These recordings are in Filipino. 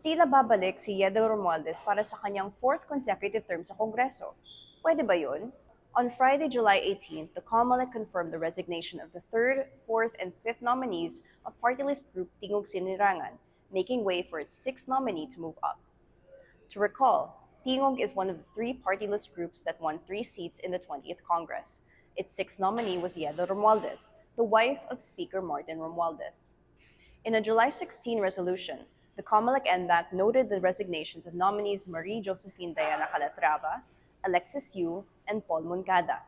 Tila babalik si Yedo Romualdez para sa kanyang fourth consecutive term sa Kongreso. Pwede ba yun? On Friday, July 18th, the COMELEC confirmed the resignation of the third, fourth, and fifth nominees of party list group Tingog Sinirangan, making way for its sixth nominee to move up. To recall, Tingog is one of the three party list groups that won 3 seats in the 20th Congress. Its sixth nominee was Yedo Romualdez, the wife of Speaker Martin Romualdez. In a July 16 resolution, the COMELEC-NBank noted the resignations of nominees Marie Josephine Diana Calatrava, Alexis Yu, and Paul Moncada.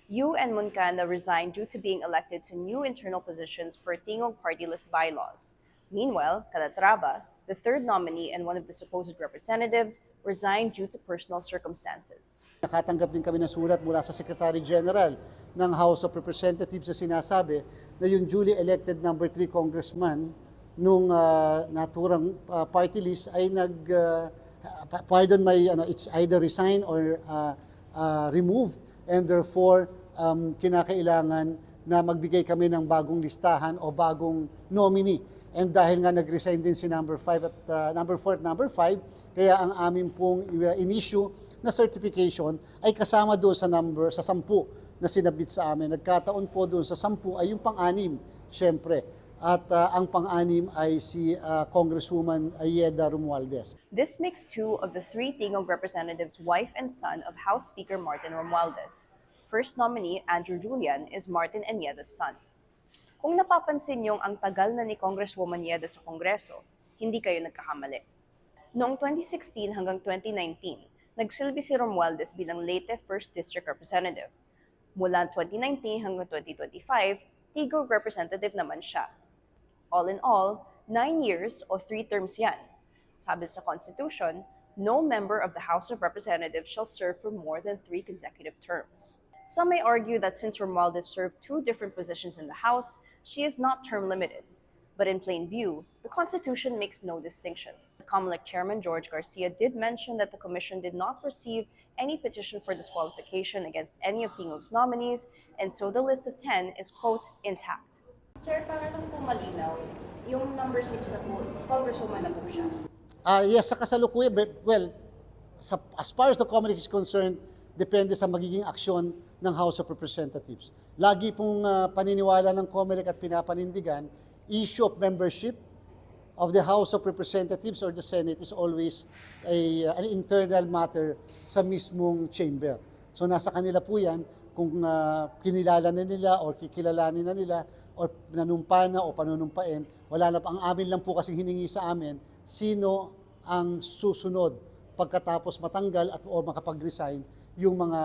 Yu and Moncada resigned due to being elected to new internal positions per Tingog party list bylaws. Meanwhile, Calatrava, the third nominee and one of the supposed representatives, resigned due to personal circumstances. Nakatanggap din kami ng sulat mula sa Secretary General ng House of Representatives na sinasabi na yung duly elected number 3 congressman nung naturang party list ay it's either resigned or removed, and therefore kinakailangan na magbigay kami ng bagong listahan o bagong nominee. And dahil nga nag-resign din si number 5 at number 4 at number 5, kaya ang amin pong in-issue na certification ay kasama doon sa 10 na sinabit sa amin. Nagkataon po doon sa 10 ay yung pang-anim, syempre. At ang pang-anim ay si Congresswoman Yeda Romualdez. This makes 2 of the 3 Tingog representatives wife and son of House Speaker Martin Romualdez. First nominee, Andrew Julian, is Martin and Yeda's son. Kung napapansin niyong ang tagal na ni Congresswoman Yeda sa Kongreso, hindi kayo nagkakamali. Noong 2016 hanggang 2019, nagsilbi si Romualdez bilang Leyte 1st District Representative. Mula 2019 hanggang 2025, Tigog representative naman siya. All in all, 9 years o 3 terms yan. Sabi sa Constitution, no member of the House of Representatives shall serve for more than 3 consecutive terms. Some may argue that since Romualdez served 2 different positions in the House, she is not term limited. But in plain view, the Constitution makes no distinction. The COMELEC Chairman George Garcia did mention that the Commission did not receive any petition for disqualification against any of Tingog's nominees, and so the list of 10 is, quote, intact. Chair, para lang po malinaw, yung number 6 na po, Congresswoman na po siya. Yes, sa kasalukuyan, as far as the COMELEC is concerned, depende sa magiging aksyon ng House of Representatives. Lagi pong paniniwala ng COMELEC at pinapanindigan, issue of membership of the House of Representatives or the Senate is always an internal matter sa mismong chamber. So nasa kanila po yan kung kinilala na nila or kikilalanin na nila or nanumpa na o panunumpain. Wala na pa. Ang amin lang po kasi hiningi sa amin, sino ang susunod pagkatapos matanggal at o makapag-resign yung mga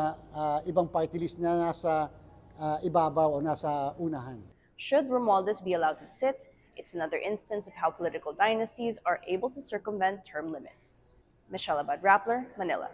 ibang party list na nasa ibabaw o nasa unahan. Should Romualdez be allowed to sit, it's another instance of how political dynasties are able to circumvent term limits. Michelle Abad-Rappler, Manila.